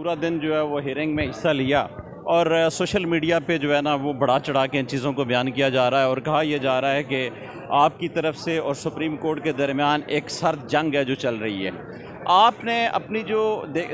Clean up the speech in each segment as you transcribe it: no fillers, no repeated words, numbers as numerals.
पूरा दिन जो है वो हियरिंग में हिस्सा लिया और सोशल मीडिया पे जो है ना वो बढ़ा चढ़ा के इन चीज़ों को बयान किया जा रहा है और कहा यह जा रहा है कि आपकी तरफ से और सुप्रीम कोर्ट के दरमियान एक सर्द जंग है जो चल रही है। आपने अपनी जो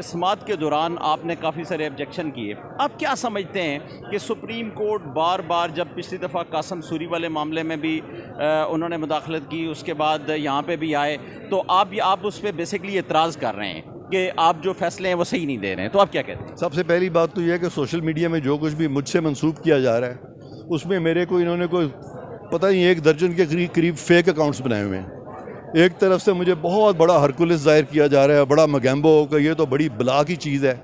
समाअत के दौरान आपने काफ़ी सारे ऑब्जेक्शन किए। आप क्या समझते हैं कि सुप्रीम कोर्ट बार बार, जब पिछली दफ़ा कासम सूरी वाले मामले में भी उन्होंने मुदाखलत की, उसके बाद यहाँ पे भी आए, तो आप उस पर बेसिकली एतराज़ कर रहे हैं कि आप जो फैसले हैं वो सही नहीं दे रहे हैं, तो आप क्या कहते हैं? सबसे पहली बात तो यह है कि सोशल मीडिया में जो कुछ भी मुझसे मंसूब किया जा रहा है उसमें मेरे को इन्होंने कोई पता नहीं 1 दर्जन के करीब फेक अकाउंट्स बनाए हुए हैं। एक तरफ से मुझे बहुत बड़ा हरकुलिस ज़ाहिर किया जा रहा है, बड़ा मगैम्बो का, ये तो बड़ी बला की चीज़ है,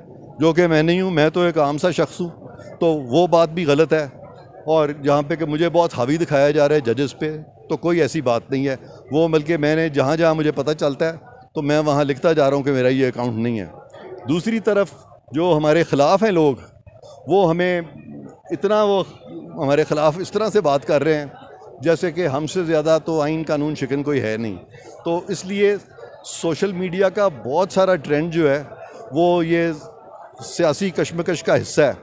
जो कि मैं नहीं हूँ, मैं तो एक आम सा शख्स हूँ, तो वो बात भी गलत है। और जहाँ पे कि मुझे बहुत हावी दिखाया जा रहा है जजेस पे, तो कोई ऐसी बात नहीं है। वो बल्कि मैंने जहाँ जहाँ मुझे पता चलता है तो मैं वहाँ लिखता जा रहा हूँ कि मेरा ये अकाउंट नहीं है। दूसरी तरफ जो हमारे ख़िलाफ़ हैं लोग, वो हमें इतना वो हमारे ख़िलाफ़ इस तरह से बात कर रहे हैं जैसे कि हमसे ज़्यादा तो आइन कानून शिकन कोई है नहीं। तो इसलिए सोशल मीडिया का बहुत सारा ट्रेंड जो है वो ये सियासी कशमकश का हिस्सा है।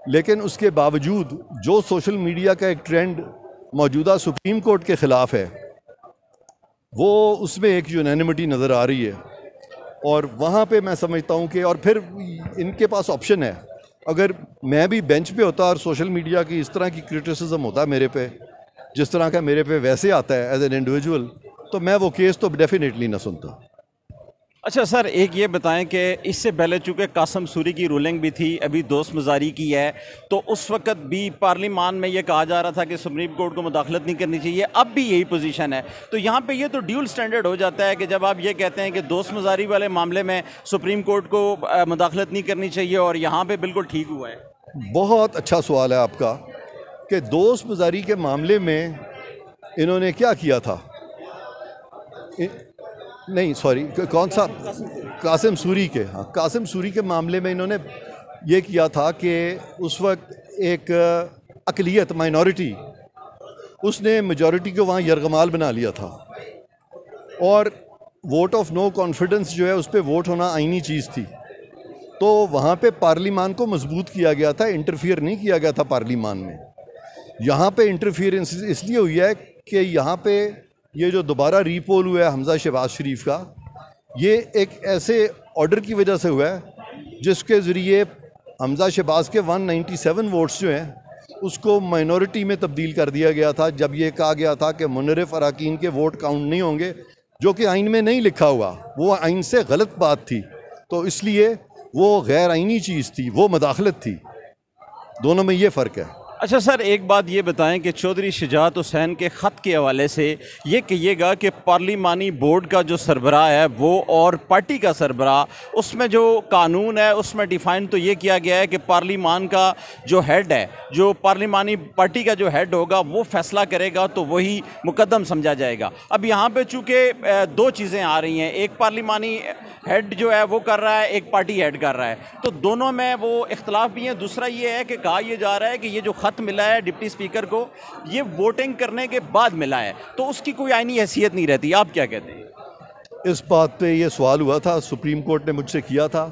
लेकिन उसके बावजूद जो सोशल मीडिया का एक ट्रेंड मौजूदा सुप्रीम कोर्ट के ख़िलाफ़ है, वो उसमें एक यूनानिमिटी नज़र आ रही है। और वहाँ पे मैं समझता हूँ कि और फिर इनके पास ऑप्शन है, अगर मैं भी बेंच पे होता और सोशल मीडिया की इस तरह की क्रिटिसिज्म होता मेरे पे, जिस तरह का मेरे पे वैसे आता है एज एन इंडिविजुअल, तो मैं वो केस तो डेफिनेटली ना सुनता। अच्छा सर, एक ये बताएं कि इससे पहले चूँकि कासम सूरी की रूलिंग भी थी, अभी दोस्त मजारी की है, तो उस वक्त भी पार्लिमान में ये कहा जा रहा था कि सुप्रीम कोर्ट को मुदाखलत नहीं करनी चाहिए, अब भी यही पोजीशन है। तो यहाँ पे ये तो ड्यूल स्टैंडर्ड हो जाता है कि जब आप ये कहते हैं कि दोस्त मजारी वाले मामले में सुप्रीम कोर्ट को मुदाखलत नहीं करनी चाहिए और यहाँ पर बिल्कुल ठीक हुआ है। बहुत अच्छा सवाल है आपका कि दोस्त मजारी के मामले में इन्होंने क्या किया था। नहीं सॉरी, कौन सा? कासिम सूरी के, हाँ, कासिम सूरी के मामले में इन्होंने ये किया था कि उस वक्त एक अक़लियत माइनॉरिटी, उसने मेजॉरिटी को वहाँ यरगमाल बना लिया था और वोट ऑफ नो कॉन्फिडेंस जो है उस पर वोट होना आईनी चीज़ थी। तो वहाँ पे पार्लिमान को मजबूत किया गया था, इंटरफियर नहीं किया गया था पार्लिमान में। यहाँ पे इंटरफियरेंस इसलिए हुई है कि यहाँ पे ये जो दोबारा रीपोल हुआ है हमजा शहबाज शरीफ का, ये एक ऐसे ऑर्डर की वजह से हुआ है जिसके ज़रिए हमजा शहबाज के 197 वोट्स जो हैं उसको माइनॉरिटी में तब्दील कर दिया गया था, जब ये कहा गया था कि मुनरिफ अराकीन के वोट काउंट नहीं होंगे, जो कि आइन में नहीं लिखा हुआ, वो आइन से गलत बात थी। तो इसलिए वो गैर आइनी चीज़ थी, वो मुदाखलत थी। दोनों में ये फ़र्क है। अच्छा सर, एक बात ये बताएं कि चौधरी शुजात हुसैन के ख़त के हवाले से ये कहिएगा कि पार्लिमानी बोर्ड का जो सरबराह है वो और पार्टी का सरबराह, उसमें जो कानून है उसमें डिफ़ाइन तो ये किया गया है कि पार्लिमान का जो हेड है, जो पार्लिमानी पार्टी का जो हेड होगा वो फैसला करेगा, तो वही मुकद्दम समझा जाएगा। अब यहाँ पे चूँकि 2 चीज़ें आ रही हैं, एक पार्लिमानी हेड जो है वो कर रहा है, एक पार्टी हेड कर रहा है, तो दोनों में वो इख्तलाफ भी है। दूसरा ये है कि कहा यह जा रहा है कि ये जो ख़त मिला है डिप्टी स्पीकर को, ये वोटिंग करने के बाद मिला है, तो उसकी कोई आईनी हैसियत नहीं रहती। आप क्या कहते हैं? इस बात पे ये सवाल हुआ था, सुप्रीम कोर्ट ने मुझसे किया था,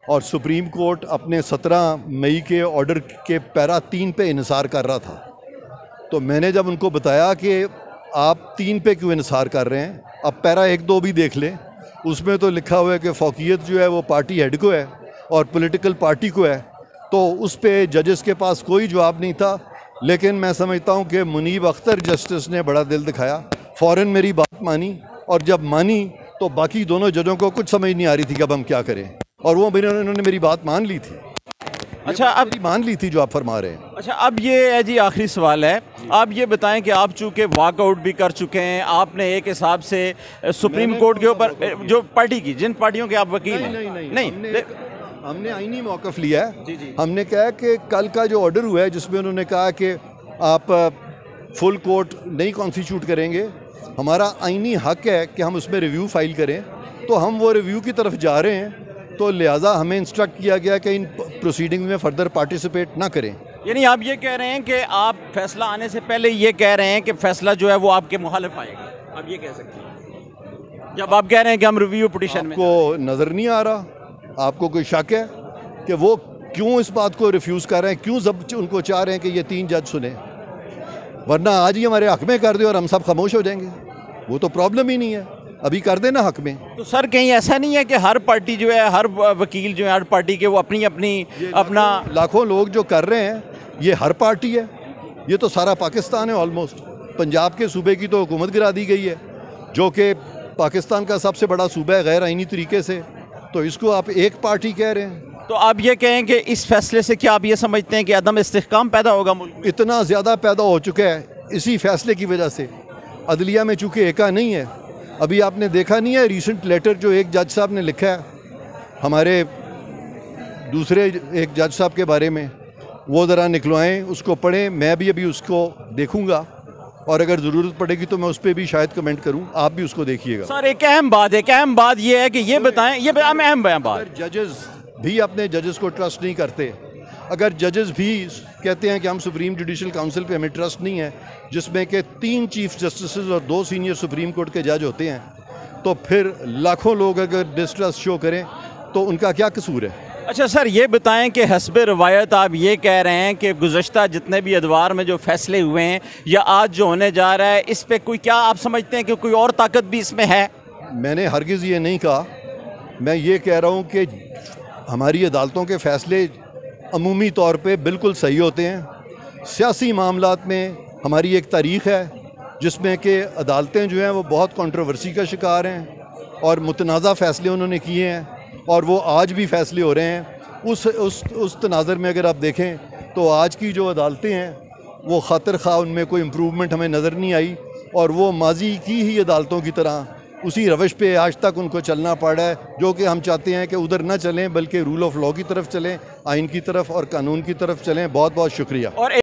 और सुप्रीम कोर्ट अपने 17 मई के ऑर्डर के पैरा 3 पे इन्हिसार कर रहा था। तो मैंने जब उनको बताया कि आप 3 पे क्यों इन्हिसार कर रहे हैं, अब पैरा 1-2 भी देख लें, उसमें तो लिखा हुआ है कि फ़ौक़ियत जो है वो पार्टी हेड को है और पॉलिटिकल पार्टी को है। तो उस पे जजेस के पास कोई जवाब नहीं था। लेकिन मैं समझता हूँ कि मुनीब अख्तर जस्टिस ने बड़ा दिल दिखाया, फ़ौरन मेरी बात मानी, और जब मानी तो बाकी दोनों जजों को कुछ समझ नहीं आ रही थी कि अब हम क्या करें, और वो इन्होंने मेरी बात मान ली थी। अच्छा, अब मान ली थी जो आप फरमा रहे हैं। अच्छा, अब ये है जी आखिरी सवाल है, आप ये बताएं कि आप चूँकि वॉकआउट भी कर चुके हैं, आपने एक हिसाब से सुप्रीम कोर्ट के ऊपर जो पार्टी की, जिन पार्टियों के आप वकील हैं, नहीं हमने आईनी मौक़िफ़ लिया है। हमने कहा कि कल का जो ऑर्डर हुआ है जिसमें उन्होंने कहा कि आप फुल कोर्ट नहीं कॉन्स्टिट्यूट करेंगे, हमारा आईनी हक है कि हम उसमें रिव्यू फाइल करें, तो हम वो रिव्यू की तरफ जा रहे हैं। तो लिहाजा हमें इंस्ट्रक्ट किया गया कि इन प्रोसीडिंग में फर्दर पार्टिसिपेट ना करें। यानी आप ये कह रहे हैं कि आप फैसला आने से पहले ये कह रहे हैं कि फैसला जो है वो आपके मुखालिफ आएगा, आप ये कह सकते हैं, जब आप कह रहे हैं कि हम रिव्यू पिटीशन में। आपको नज़र नहीं आ रहा? आपको कोई शक है? कि वो क्यों इस बात को रिफ्यूज़ कर रहे हैं, क्यों जब उनको चाह रहे हैं कि ये 3 जज सुने, वरना आज ही हमारे हक में कर दे और हम सब खामोश हो जाएंगे। वो तो प्रॉब्लम ही नहीं है, अभी कर देना हक में। तो सर कहीं ऐसा नहीं है कि हर पार्टी जो है, हर वकील जो है, हर पार्टी के वो अपनी अपनी अपना लाखों लोग जो कर रहे हैं, ये हर पार्टी है, ये तो सारा पाकिस्तान है ऑलमोस्ट। पंजाब के सूबे की तो हुकूमत गिरा दी गई है, जो कि पाकिस्तान का सबसे बड़ा सूबा है गैर आईनी तरीके से, तो इसको आप एक पार्टी कह रहे हैं। तो आप ये कहें कि इस फैसले से क्या आप ये समझते हैं कि अदम इस्तेहकाम पैदा होगा मुल्क में? इतना ज़्यादा पैदा हो चुका है इसी फैसले की वजह से। अदलिया में चूँकि एका नहीं है, अभी आपने देखा नहीं है रीसेंट लेटर जो एक जज साहब ने लिखा है हमारे दूसरे एक जज साहब के बारे में, वो ज़रा निकलवाएं, उसको पढ़ें। मैं भी अभी उसको देखूंगा और अगर ज़रूरत पड़ेगी तो मैं उस पर भी शायद कमेंट करूं, आप भी उसको देखिएगा। सर एक अहम बात ये है कि ये बताएं, ये अहम बात, जजेस भी अपने जजेस को ट्रस्ट नहीं करते, अगर जजेस भी कहते हैं कि हम सुप्रीम जुडिशल काउंसिल पे हमें ट्रस्ट नहीं है, जिसमें कि 3 चीफ जस्टिस और 2 सीनियर सुप्रीम कोर्ट के जज होते हैं, तो फिर लाखों लोग अगर डिस्ट्रस्ट शो करें तो उनका क्या कसूर है? अच्छा सर ये बताएं कि हस्बे रवायत आप ये कह रहे हैं कि गुज़श्ता जितने भी अदवार में जो फैसले हुए हैं या आज जो होने जा रहा है, इस पे कोई क्या आप समझते हैं कि कोई और ताकत भी इसमें है? मैंने हरगिज़ ये नहीं कहा, मैं ये कह रहा हूँ कि हमारी अदालतों के फ़ैसले अमूमी तौर पे बिल्कुल सही होते हैं। सियासी मामलात में हमारी एक तारीख़ है जिसमें कि अदालतें जो हैं वो बहुत कंट्रोवर्सी का शिकार हैं और मुतनाज़ा फ़ैसले उन्होंने किए हैं और वो आज भी फ़ैसले हो रहे हैं। उस तनाज़र में अगर आप देखें तो आज की जो अदालतें हैं वो खातिर खा उनमें कोई इम्प्रूवमेंट हमें नज़र नहीं आई और वो माजी की ही अदालतों की तरह उसी रवश पे आज तक उनको चलना पड़ा है, जो कि हम चाहते हैं कि उधर ना चलें बल्कि रूल ऑफ लॉ की तरफ चलें, आइन की तरफ और कानून की तरफ चलें। बहुत बहुत शुक्रिया। और